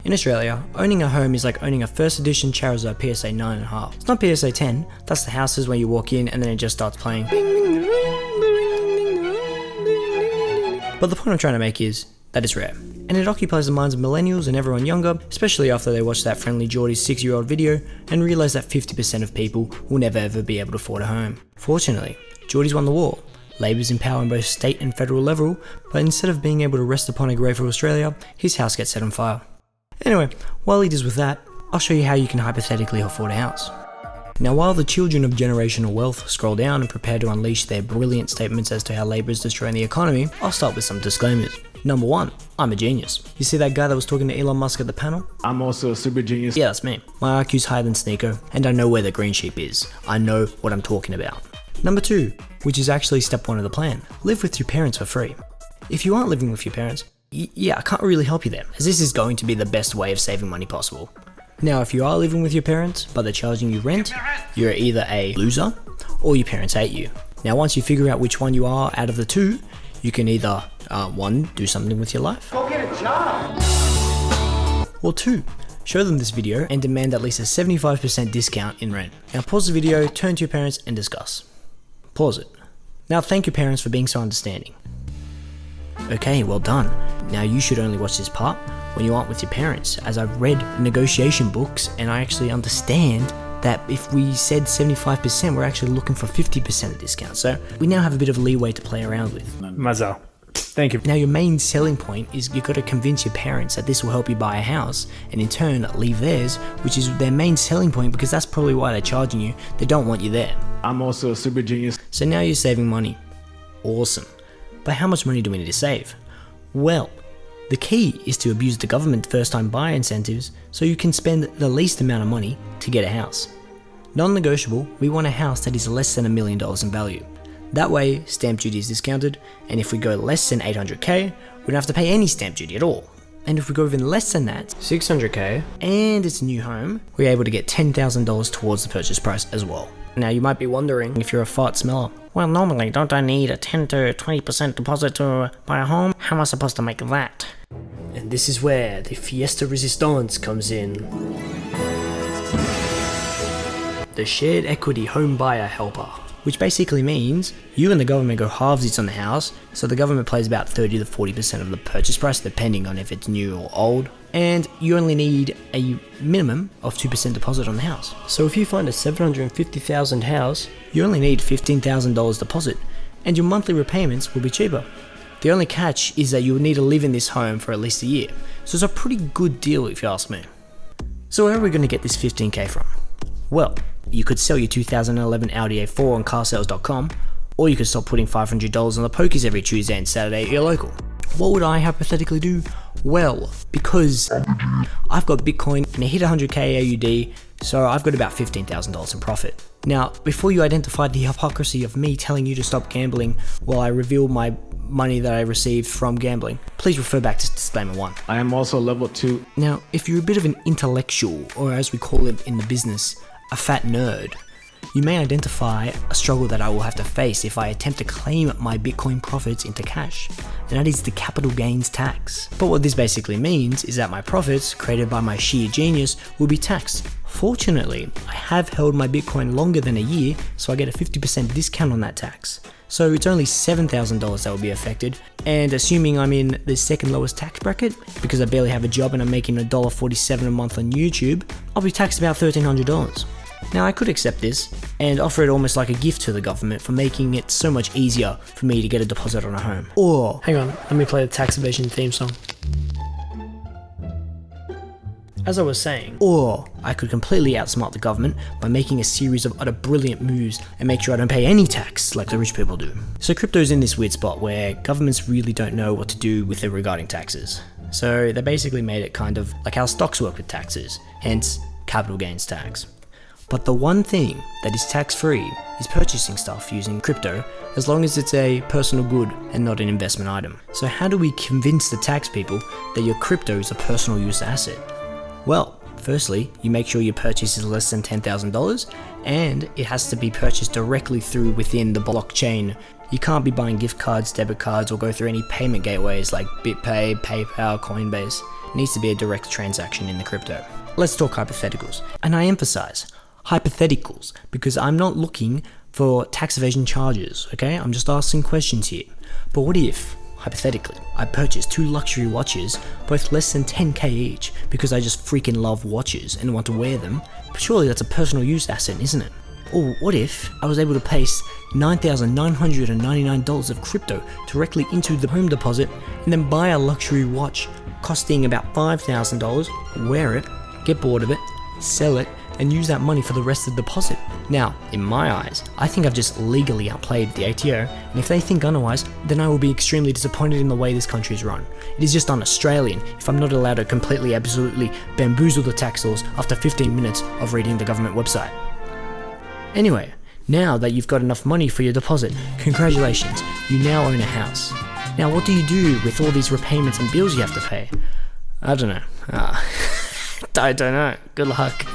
In Australia, owning a home is like owning a first edition Charizard PSA 9.5. It's not PSA 10, that's the houses where you walk in and then it just starts playing. But the point I'm trying to make is that it's rare. And it occupies the minds of millennials and everyone younger, especially after they watch that Friendly Geordie's 6-year-old video and realise that 50% of people will never ever be able to afford a home. Fortunately, Geordie's won the war. Labor's in power on both state and federal level, but instead of being able to rest upon a grave for Australia, his house gets set on fire. Anyway, while he does with that, I'll show you how you can hypothetically afford a house. Now, while the children of generational wealth scroll down and prepare to unleash their brilliant statements as to how Labor is destroying the economy, I'll start with some disclaimers. Number 1, I'm a genius. You see that guy that was talking to Elon Musk at the panel? I'm also a super genius. Yeah, that's me. My IQ's higher than Sneeko, and I know where the green sheep is. I know what I'm talking about. Number 2, which is actually step 1 of the plan, live with your parents for free. If you aren't living with your parents, yeah, I can't really help you there, as this is going to be the best way of saving money possible. Now, if you are living with your parents, but they're charging you rent, you're either a loser, or your parents hate you. Now, once you figure out which one you are out of the two, you can either, 1, do something with your life. Go get a job! Or 2, show them this video and demand at least a 75% discount in rent. Now pause the video, turn to your parents and discuss. Pause it. Now thank your parents for being so understanding. Okay, well done. Now you should only watch this part when you aren't with your parents, as I've read negotiation books and I actually understand that if we said 75%, we're actually looking for 50% of discount. So we now have a bit of leeway to play around with. Mazel. Thank you. Now your main selling point is you've got to convince your parents that this will help you buy a house and in turn leave theirs, which is their main selling point because that's probably why they're charging you. They don't want you there. I'm also a super genius. So now you're saving money. Awesome. But how much money do we need to save? Well, the key is to abuse the government first-time buyer incentives so you can spend the least amount of money to get a house. Non-negotiable, we want a house that is less than $1 million in value. That way, stamp duty is discounted, and if we go less than 800k, we don't have to pay any stamp duty at all. And if we go even less than that, 600k, and it's a new home, we're able to get $10,000 towards the purchase price as well. Now you might be wondering if you're a fart smeller. Well, normally don't I need a 10 to 20% deposit to buy a home? How am I supposed to make that? And this is where the Fiesta Resistance comes in. The Shared Equity Home Buyer Helper, which basically means you and the government go halvesies on the house, so the government pays about 30 to 40% of the purchase price depending on if it's new or old, and you only need a minimum of 2% deposit on the house. So if you find a $750,000 house, you only need $15,000 deposit, and your monthly repayments will be cheaper. The only catch is that you will need to live in this home for at least a year, so it's a pretty good deal if you ask me. So where are we going to get this 15k from? Well, you could sell your 2011 Audi A4 on carsales.com, or you could stop putting $500 on the pokies every Tuesday and Saturday at your local. What would I hypothetically do? Well, because I've got Bitcoin and it hit 100k AUD, so I've got about $15,000 in profit. Now, before you identify the hypocrisy of me telling you to stop gambling while I reveal my money that I received from gambling, please refer back to disclaimer 1. I am also level 2. Now, if you're a bit of an intellectual, or as we call it in the business, a fat nerd, you may identify a struggle that I will have to face if I attempt to claim my Bitcoin profits into cash, and that is the capital gains tax. But what this basically means is that my profits, created by my sheer genius, will be taxed. Fortunately, I have held my Bitcoin longer than a year, so I get a 50% discount on that tax. So it's only $7,000 that will be affected, and assuming I'm in the second lowest tax bracket, because I barely have a job and I'm making $1.47 a month on YouTube, I'll be taxed about $1,300. Now I could accept this and offer it almost like a gift to the government for making it so much easier for me to get a deposit on a home. Or, hang on, let me play the tax evasion theme song. As I was saying, or I could completely outsmart the government by making a series of utter brilliant moves and make sure I don't pay any tax like the rich people do. So crypto's in this weird spot where governments really don't know what to do with it regarding taxes. So they basically made it kind of like how stocks work with taxes, hence capital gains tax. But the one thing that is tax-free is purchasing stuff using crypto, as long as it's a personal good and not an investment item. So how do we convince the tax people that your crypto is a personal use asset? Well, Firstly, you make sure your purchase is less than $10,000 and it has to be purchased directly through within the blockchain. You can't be buying gift cards, debit cards, or go through any payment gateways like BitPay, PayPal, Coinbase. It needs to be a direct transaction in the crypto. Let's talk hypotheticals. And I emphasize hypotheticals because I'm not looking for tax evasion charges, okay? I'm just asking questions here. But what if, hypothetically, I purchase 2 luxury watches, both less than 10k each, because I just freaking love watches and want to wear them? But surely that's a personal use asset, isn't it? Or what if I was able to paste $9,999 of crypto directly into the home deposit and then buy a luxury watch costing about $5,000, wear it, get bored of it, sell it, and use that money for the rest of the deposit? Now, in my eyes, I think I've just legally outplayed the ATO, and if they think otherwise, then I will be extremely disappointed in the way this country is run. It is just un-Australian if I'm not allowed to completely, absolutely bamboozle the tax laws after 15 minutes of reading the government website. Anyway, now that you've got enough money for your deposit, congratulations, you now own a house. Now what do you do with all these repayments and bills you have to pay? I don't know. I don't know. Good luck.